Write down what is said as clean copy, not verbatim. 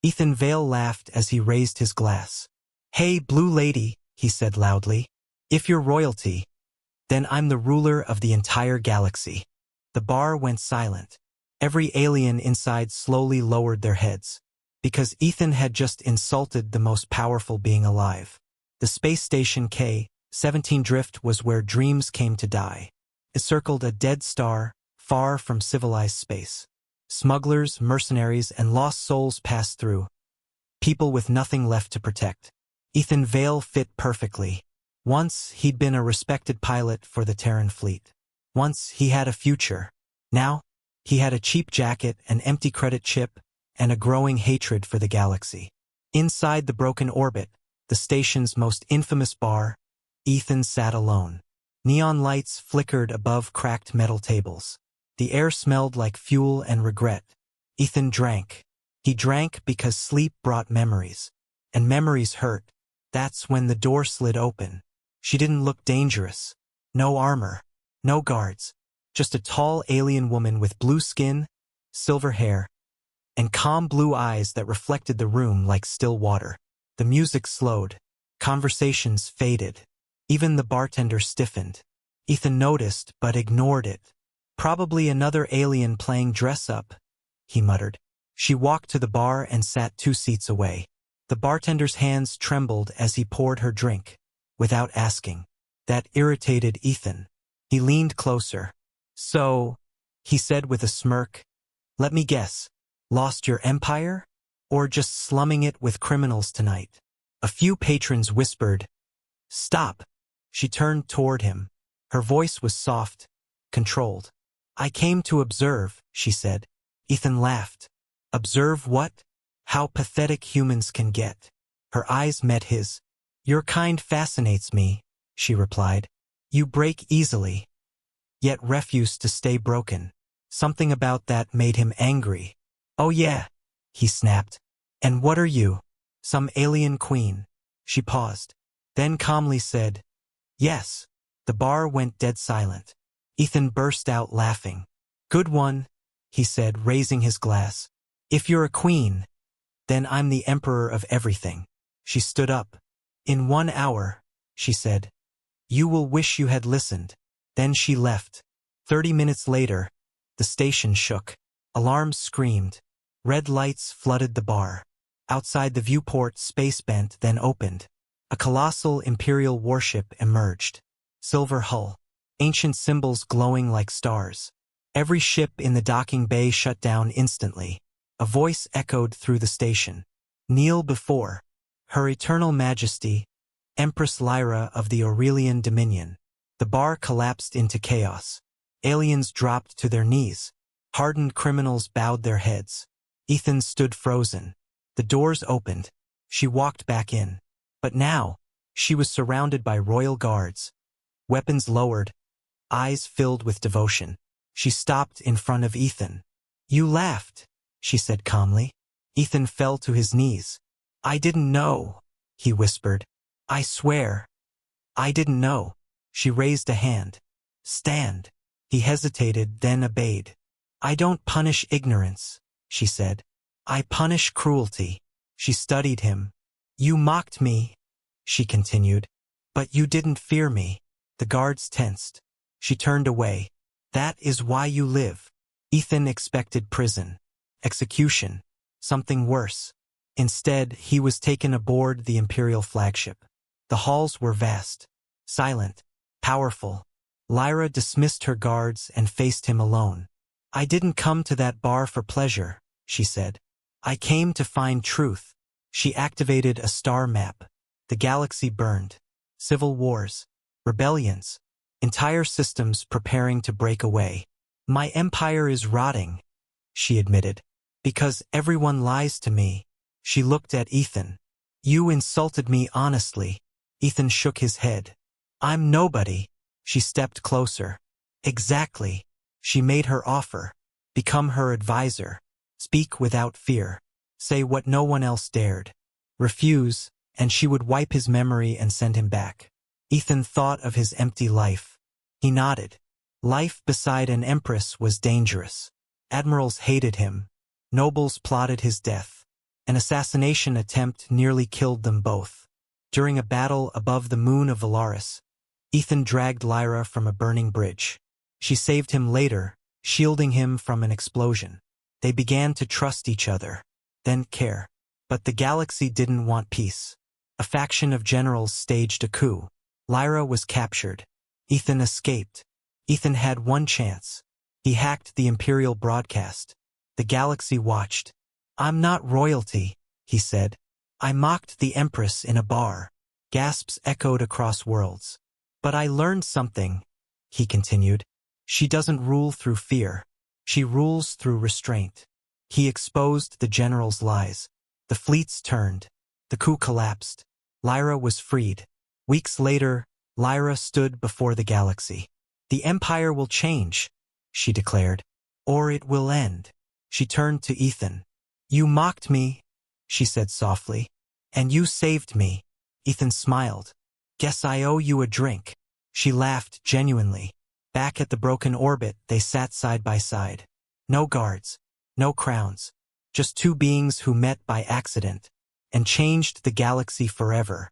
Ethan Vale laughed as he raised his glass. "Hey, Blue Lady," he said loudly. "If you're royalty, then I'm the ruler of the entire galaxy." The bar went silent. Every alien inside slowly lowered their heads, because Ethan had just insulted the most powerful being alive. The space station K-17 Drift was where dreams came to die. It circled a dead star, far from civilized space. Smugglers, mercenaries, and lost souls passed through, people with nothing left to protect. Ethan Vale fit perfectly. Once he'd been a respected pilot for the Terran fleet. Once he had a future. Now, he had a cheap jacket, an empty credit chip, and a growing hatred for the galaxy. Inside the broken orbit, the station's most infamous bar, Ethan sat alone. Neon lights flickered above cracked metal tables. The air smelled like fuel and regret. Ethan drank. He drank because sleep brought memories. And memories hurt. That's when the door slid open. She didn't look dangerous. No armor. No guards. Just a tall alien woman with blue skin, silver hair, and calm blue eyes that reflected the room like still water. The music slowed. Conversations faded. Even the bartender stiffened. Ethan noticed, but ignored it. "Probably another alien playing dress-up," he muttered. She walked to the bar and sat 2 seats away. The bartender's hands trembled as he poured her drink, without asking. That irritated Ethan. He leaned closer. "So," he said with a smirk, "let me guess, lost your empire? Or just slumming it with criminals tonight?" A few patrons whispered, "Stop." She turned toward him. Her voice was soft, controlled. "I came to observe," she said. Ethan laughed. "Observe what?" "How pathetic humans can get." Her eyes met his. "Your kind fascinates me," she replied. "You break easily, yet refuse to stay broken." Something about that made him angry. "Oh yeah," he snapped. "And what are you? Some alien queen?" She paused, then calmly said, "Yes." The bar went dead silent. Ethan burst out laughing. "Good one," he said, raising his glass. "If you're a queen, then I'm the emperor of everything." She stood up. "In 1 hour," she said. "You will wish you had listened." Then she left. 30 minutes later, the station shook. Alarms screamed. Red lights flooded the bar. Outside the viewport, space bent, then opened. A colossal Imperial warship emerged. Silver hull. Ancient symbols glowing like stars. Every ship in the docking bay shut down instantly. A voice echoed through the station. "Kneel before Her Eternal Majesty, Empress Lyra of the Aurelian Dominion." The bar collapsed into chaos. Aliens dropped to their knees. Hardened criminals bowed their heads. Ethan stood frozen. The doors opened. She walked back in. But now, she was surrounded by royal guards. Weapons lowered, eyes filled with devotion. She stopped in front of Ethan. "You laughed," she said calmly. Ethan fell to his knees. "I didn't know," he whispered. "I swear, I didn't know." She raised a hand. "Stand." He hesitated, then obeyed. "I don't punish ignorance," she said. "I punish cruelty." She studied him. "You mocked me," she continued, "but you didn't fear me." The guards tensed. She turned away. "That is why you live." Ethan expected prison, execution, something worse. Instead, he was taken aboard the Imperial flagship. The halls were vast, silent, powerful. Lyra dismissed her guards and faced him alone. "I didn't come to that bar for pleasure," she said. "I came to find truth." She activated a star map. The galaxy burned. Civil wars, rebellions, entire systems preparing to break away. "My empire is rotting," she admitted, "because everyone lies to me." She looked at Ethan. "You insulted me honestly." Ethan shook his head. "I'm nobody." She stepped closer. "Exactly." She made her offer. Become her advisor. Speak without fear. Say what no one else dared. Refuse, and she would wipe his memory and send him back. Ethan thought of his empty life. He nodded. Life beside an empress was dangerous. Admirals hated him. Nobles plotted his death. An assassination attempt nearly killed them both. During a battle above the moon of Valaris, Ethan dragged Lyra from a burning bridge. She saved him later, shielding him from an explosion. They began to trust each other, then care. But the galaxy didn't want peace. A faction of generals staged a coup. Lyra was captured. Ethan escaped. Ethan had one chance. He hacked the Imperial broadcast. The galaxy watched. "I'm not royalty," he said. "I mocked the Empress in a bar." Gasps echoed across worlds. "But I learned something," he continued. "She doesn't rule through fear. She rules through restraint." He exposed the general's lies. The fleets turned. The coup collapsed. Lyra was freed. Weeks later, Lyra stood before the galaxy. "The Empire will change," she declared, "or it will end." She turned to Ethan. "You mocked me," she said softly, "and you saved me." Ethan smiled. "Guess I owe you a drink." She laughed genuinely. Back at the broken orbit, they sat side by side. No guards, no crowns, just two beings who met by accident and changed the galaxy forever.